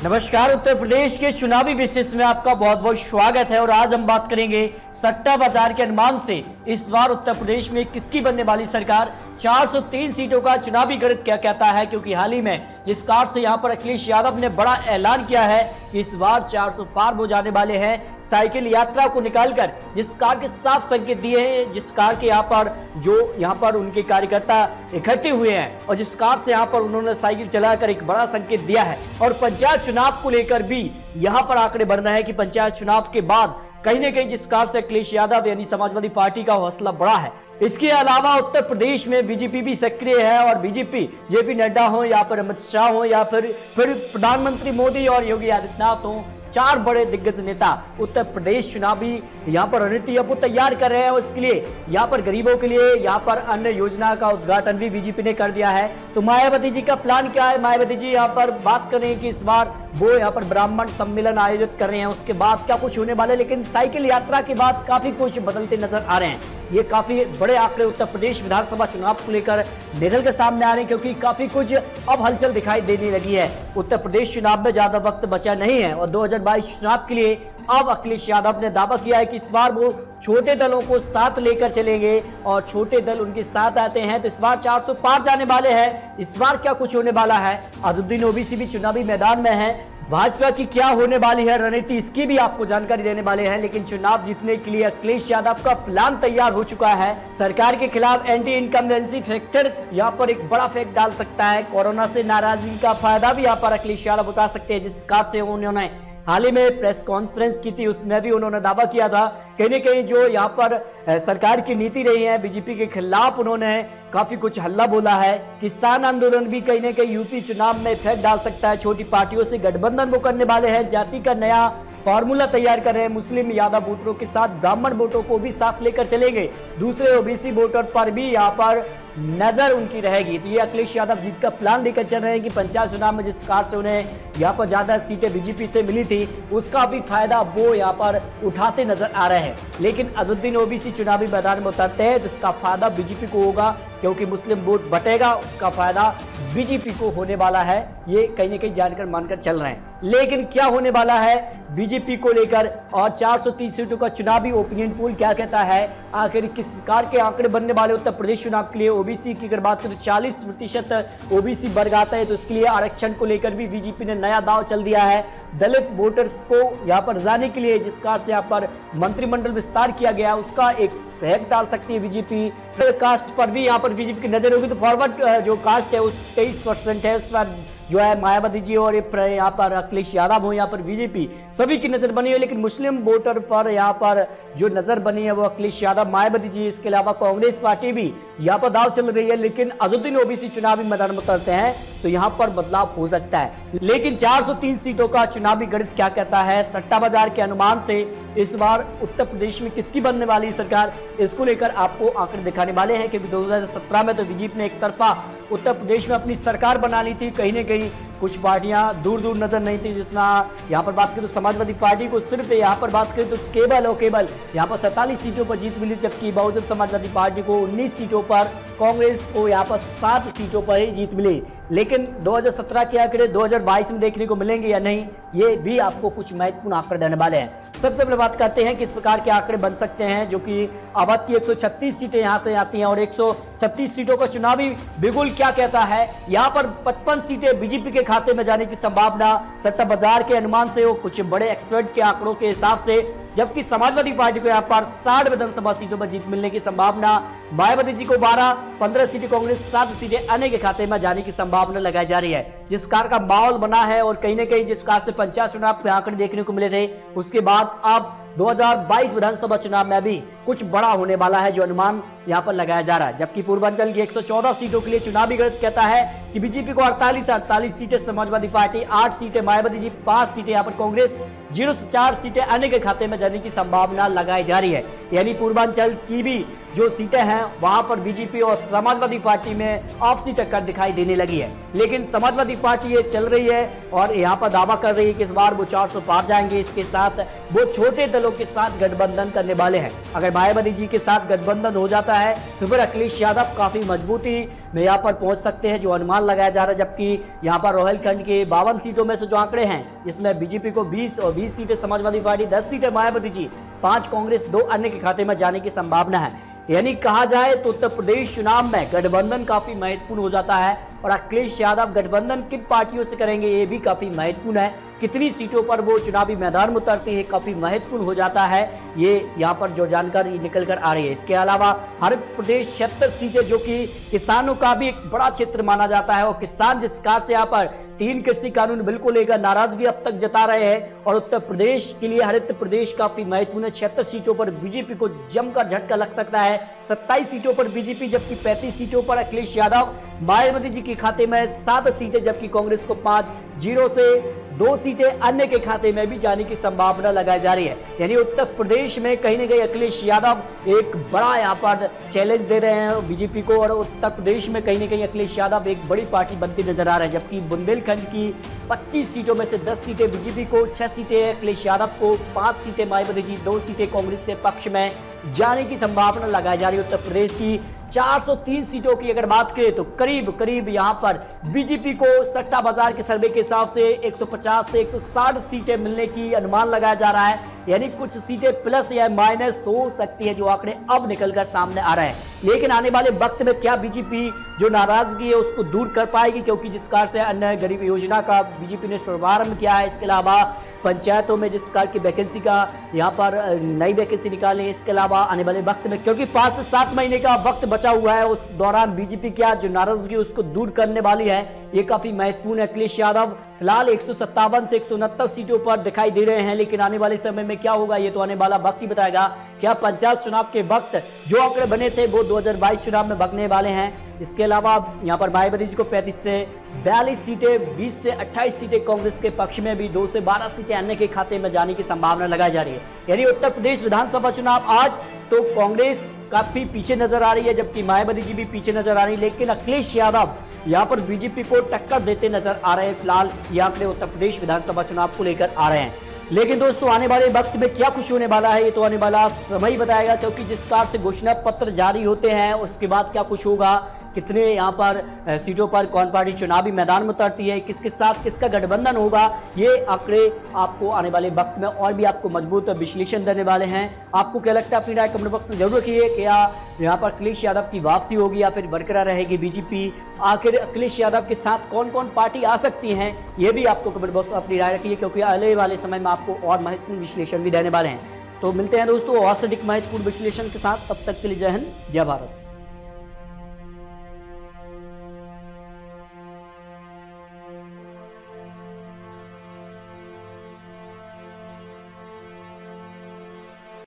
नमस्कार। उत्तर प्रदेश के चुनावी विशेष में आपका बहुत बहुत स्वागत है और आज हम बात करेंगे सट्टा बाजार के अनुमान से इस बार उत्तर प्रदेश में किसकी बनने वाली सरकार। 403 सीटों का चुनावी गणित क्या कहता है, क्योंकि हाल ही में जिस कार से यहां पर अखिलेश यादव ने बड़ा ऐलान किया है कि इस बार 400 पार हो जाने वाले हैं। साइकिल यात्रा को निकालकर जिस कार के साफ संकेत दिए हैं, जिस कार के यहाँ पर उनके कार्यकर्ता इकट्ठे हुए हैं और जिस कार से यहाँ पर उन्होंने साइकिल चलाकर एक बड़ा संकेत दिया है। और पंचायत चुनाव को लेकर भी यहाँ पर आंकड़े बढ़ रहे हैं कि पंचायत चुनाव के बाद कहीं न कहीं जिस कार से अखिलेश यादव यानी समाजवादी पार्टी का हौसला बढ़ा है। इसके अलावा उत्तर प्रदेश में बीजेपी भी सक्रिय है और बीजेपी जेपी नड्डा हो या फिर अमित शाह हो या फिर प्रधानमंत्री मोदी और योगी आदित्यनाथ हो, चार बड़े दिग्गज नेता उत्तर प्रदेश चुनावी यहाँ पर रणनीति अब तैयार कर रहे हैं। और इसके लिए यहाँ पर गरीबों के लिए यहाँ पर अन्य योजना का उद्घाटन भी बीजेपी ने कर दिया है। तो मायावती जी का प्लान क्या है? मायावती जी यहाँ पर बात कर रहे हैं कि इस बार वो यहाँ पर ब्राह्मण सम्मेलन आयोजित कर रहे हैं, उसके बाद क्या कुछ होने वाला है। लेकिन साइकिल यात्रा के बाद काफी कुछ बदलते नजर आ रहे हैं। ये काफी बड़े आंकड़े उत्तर प्रदेश विधानसभा चुनाव को लेकर निकल के सामने आ रहे हैं, क्योंकि काफी कुछ अब हलचल दिखाई देने लगी है। उत्तर प्रदेश चुनाव में ज्यादा वक्त बचा नहीं है और 2022 चुनाव के लिए अब अखिलेश यादव ने दावा किया है कि इस बार वो छोटे दलों को साथ लेकर चलेंगे और छोटे दल उनके साथ आते हैं तो इस बार 400 पार जाने वाले हैं। इस बार क्या कुछ होने वाला है? अजुद्दीन ओवैसी भी चुनावी मैदान में है। भाजपा की क्या होने वाली है रणनीति, इसकी भी आपको जानकारी देने वाले हैं। लेकिन चुनाव जीतने के लिए अखिलेश यादव का प्लान तैयार हो चुका है। सरकार के खिलाफ एंटी इनकम्बेंसी फैक्टर यहाँ पर एक बड़ा फैक्ट डाल सकता है। कोरोना से नाराजगी का फायदा भी यहाँ पर अखिलेश यादव उठा सकते हैं। जिस कार से उन्होंने हाल ही में प्रेस कॉन्फ्रेंस की थी, उसमें भी उन्होंने दावा किया था कहीं न कहीं जो यहाँ पर सरकार की नीति रही है बीजेपी के खिलाफ, उन्होंने काफी कुछ हल्ला बोला है। किसान आंदोलन भी कहीं न कहीं यूपी चुनाव में इफेक्ट डाल सकता है। छोटी पार्टियों से गठबंधन वो करने वाले हैं। जाति का नया फॉर्मूला तैयार कर रहे हैं। मुस्लिम यादव वोटरों के साथ ब्राह्मण वोटों को भी साथ लेकर चलेंगे। दूसरे ओबीसी वोटर पर भी यहाँ पर नजर उनकी रहेगी। तो ये अखिलेश यादव जीत का प्लान लेकर चल रहे हैं कि पंचायत चुनाव में जिस कार से उन्हें यहाँ पर ज्यादा सीटें बीजेपी से मिली थी, उसका भी फायदा वो यहाँ पर उठाते नजर आ रहे हैं। लेकिन अजुद्दीन ओवैसी चुनावी मैदान में उतरते हैं तो इसका फायदा बीजेपी को होगा, क्योंकि मुस्लिम वोट बटेगा, उसका फायदा बीजेपी को होने वाला है। ये कहीं न कहीं जानकर मानकर चल रहे हैं। लेकिन क्या होने वाला है बीजेपी को लेकर और 430 सीटों का चुनावी ओपिनियन पोल क्या कहता है? आखिर किस प्रकार के आंकड़े बनने वाले उत्तर प्रदेश चुनाव के लिए? ओबीसी की अगर बात करें तो 40% ओबीसी वर्ग आता है, तो इसके लिए आरक्षण को लेकर भी बीजेपी ने नया दाव चल दिया है। दलित वोटर्स को यहाँ पर जाने के लिए जिस कार से यहाँ पर मंत्रिमंडल विस्तार किया गया, उसका एक फैक्ट डाल सकती है बीजेपी। कास्ट पर भी यहाँ पर बीजेपी की नजर होगी। तो फॉरवर्ड जो कास्ट है उस 23% है, उस पर जो है मायावती जी और यहाँ पर अखिलेश यादव हो, यहाँ पर बीजेपी सभी की नजर बनी है। लेकिन मुस्लिम वोटर पर यहाँ पर जो नजर बनी है वो अखिलेश यादव, मायावती जी, इसके अलावा कांग्रेस पार्टी भी यहाँ पर दाव चल रही है। लेकिन अजुद्दीन ओवैसी चुनावी मैदान में उतरते हैं तो यहाँ पर बदलाव हो सकता है। लेकिन 403 सीटों का चुनावी गणित क्या कहता है? सट्टा बाजार के अनुमान से इस बार उत्तर प्रदेश में किसकी बनने वाली सरकार, इसको लेकर आपको आंकड़े दिखाने वाले हैं। क्योंकि 2017 में तो बीजेपी ने एक तरफा उत्तर प्रदेश में अपनी सरकार बना ली थी। कहीं न कहीं कुछ पार्टियां दूर दूर नजर नहीं थी, जिसमें यहाँ पर बात करें तो समाजवादी पार्टी को सिर्फ यहाँ पर बात करें तो केवल यहाँ पर 47 सीटों पर जीत मिली, जबकि बहुजन समाजवादी पार्टी को 19 सीटों पर, कांग्रेस को यहाँ पर 7 सीटों पर ही जीत मिली। लेकिन 2017 के आंकड़े 2022 में देखने को मिलेंगे या नहीं, ये भी आपको कुछ महत्वपूर्ण आंकड़े देने वाले हैं। सबसे पहले बात करते हैं किस प्रकार के आंकड़े बन सकते हैं, जो कि आबाद की 136 सीटें यहाँ से आती हैं और 136 सीटों का चुनावी बिगुल क्या कहता है? यहाँ पर 55 सीटें बीजेपी के खाते में जाने की संभावना सट्टा बाजार के अनुमान से हो, कुछ बड़े एक्सपर्ट के आंकड़ों के हिसाब से। जबकि समाजवादी पार्टी को यहाँ पर 60 विधानसभा सीटों पर जीत मिलने की संभावना, मायावती जी को 15 सीटें, कांग्रेस 7 सीटें अन्य के खाते में जाने की संभावना लगाई जा रही है। जिस कार का माहौल बना है और कहीं न कहीं जिस कार से पंचायत चुनाव के आंकड़े देखने को मिले थे, उसके बाद अब 2022 विधानसभा चुनाव में भी कुछ बड़ा होने वाला है जो अनुमान यहाँ पर लगाया जा रहा है। जबकि पूर्वांचल की 114 सीटों के लिए चुनावी गणित कहता है कि बीजेपी को 48 सीटें, समाजवादी पार्टी 8 सीटें, मायावती जी 5 सीटें, यहाँ पर कांग्रेस 0 से 4 सीटें अन्य के खाते में जाने की संभावना लगाई जा रही है। यानी पूर्वांचल की भी जो सीटें हैं वहां पर बीजेपी और समाजवादी पार्टी में आपसी टक्कर दिखाई देने लगी है। लेकिन समाजवादी पार्टी ये चल रही है और यहाँ पर दावा कर रही है कि इस बार वो 400 पार जाएंगे। इसके साथ वो छोटे दलों दलों के साथ गठबंधन करने वाले हैं। अगर मायावती जी के साथ गठबंधन हो जाता है तो फिर अखिलेश यादव काफी मजबूती में यहाँ पर पहुंच सकते हैं, जो अनुमान लगाया जा रहा है। जबकि यहाँ पर रोहिलखंड के 52 सीटों में से जो आंकड़े हैं, इसमें बीजेपी को 20 और 20 सीटें, समाजवादी पार्टी 10 सीटें, मायावती जी 5, कांग्रेस 2 अन्य के खाते में जाने की संभावना है। यानी कहा जाए तो उत्तर प्रदेश चुनाव में गठबंधन काफी महत्वपूर्ण हो जाता है और अखिलेश यादव गठबंधन किन पार्टियों से करेंगे ये भी काफी महत्वपूर्ण है। कितनी सीटों पर वो चुनावी मैदान में उतरती है काफी महत्वपूर्ण हो जाता है। ये यहाँ पर जो जानकारी निकल कर आ रही है। इसके अलावा हरित प्रदेश 76 सीटें, जो कि किसानों का भी एक बड़ा क्षेत्र माना जाता है और किसान जिस कार से यहाँ पर 3 कृषि कानून बिल को लेकर नाराजगी अब तक जता रहे हैं और उत्तर प्रदेश के लिए हरित प्रदेश काफी महत्वपूर्ण है। 76 सीटों पर बीजेपी को जमकर झटका लग सकता है। 27 सीटों पर बीजेपी, जबकि 35 सीटों पर अखिलेश यादव, मायावती जी के खाते में 7 सीटें, जबकि कांग्रेस को 5, 0 से 2 सीटें अन्य के खाते में भी जाने की संभावना लगाई जा रही है। यानी उत्तर प्रदेश में कहीं ना कहीं अखिलेश यादव एक बड़ा यहाँ पर चैलेंज दे रहे हैं बीजेपी को और उत्तर प्रदेश में कहीं ना कहीं अखिलेश यादव एक बड़ी पार्टी बनती नजर आ रहे हैं। जबकि बुंदेलखंड की 25 सीटों में से 10 सीटें बीजेपी को, 6 सीटें अखिलेश यादव को, 5 सीटें मायावती जी, 2 सीटें कांग्रेस के पक्ष में जाने की संभावना लगाई जा रही है। उत्तर प्रदेश की 403 सीटों की अगर बात करें तो करीब यहां पर बीजेपी को सट्टा बाजार के सर्वे के हिसाब से 150 से 160 सीटें मिलने की अनुमान लगाया जा रहा है। यानी कुछ सीटें प्लस या माइनस हो सकती है, जो आंकड़े अब निकलकर सामने आ रहे हैं। लेकिन आने वाले वक्त में क्या बीजेपी जो नाराजगी है उसको दूर कर पाएगी, क्योंकि जिस कार से अन्य गरीब योजना का बीजेपी ने शुभारंभ किया है, इसके अलावा पंचायतों में जिस कार की वैकेंसी का यहाँ पर नई वैकेंसी निकाली है, इसके अलावा आने वाले वक्त में क्योंकि 5 से 7 महीने का वक्त बचा हुआ है, उस दौरान बीजेपी क्या जो नाराजगी उसको दूर करने वाली है, ये काफी महत्वपूर्ण है। अखिलेश यादव फिलहाल 157 से 169 सीटों पर दिखाई दे रहे हैं, लेकिन आने वाले समय में क्या होगा ये तो आने वाला वक्त ही बताएगा। क्या पंचायत चुनाव के वक्त जो आंकड़े बने थे वो 2022 चुनाव में बनने वाले हैं। इसके अलावा यहाँ पर मायावती जी को 35 से 42 सीटें, 20 से 28 सीटें कांग्रेस के पक्ष में भी, 2 से 12 सीटें अन्य के खाते में जाने की संभावना लगाई जा रही है। यानी उत्तर प्रदेश विधानसभा चुनाव आज तो कांग्रेस काफी पीछे नजर आ रही है, जबकि मायावती जी भी पीछे नजर आ रही है, लेकिन अखिलेश यादव यहाँ पर बीजेपी को टक्कर देते नजर आ रहे हैं। फिलहाल ये आंकड़े उत्तर प्रदेश विधानसभा चुनाव को लेकर आ रहे हैं। लेकिन दोस्तों आने वाले वक्त में क्या कुछ होने वाला है ये तो आने वाला समय ही बताएगा, क्योंकि जिस प्रकार से घोषणा पत्र जारी होते हैं उसके बाद क्या कुछ होगा, कितने यहाँ पर सीटों पर कौन पार्टी चुनावी मैदान में उतरती है, किसके साथ किसका गठबंधन होगा, ये आंकड़े आपको आने वाले वक्त में और भी आपको मजबूत विश्लेषण देने वाले हैं। आपको क्या लगता है अपनी राय कमेंट बॉक्स में जरूर रखिए। क्या यहाँ पर अखिलेश यादव की वापसी होगी या फिर बरकरार रहेगी बीजेपी? आखिर अखिलेश यादव के साथ कौन कौन पार्टी आ सकती हैं, ये भी आपको कमेंट बॉक्स में अपनी राय रखिए, क्योंकि आने वाले समय में आपको और महत्वपूर्ण विश्लेषण भी देने वाले हैं। तो मिलते हैं दोस्तों और से अधिक महत्वपूर्ण विश्लेषण के साथ, तब तक के लिए जय हिंद, जय भारत।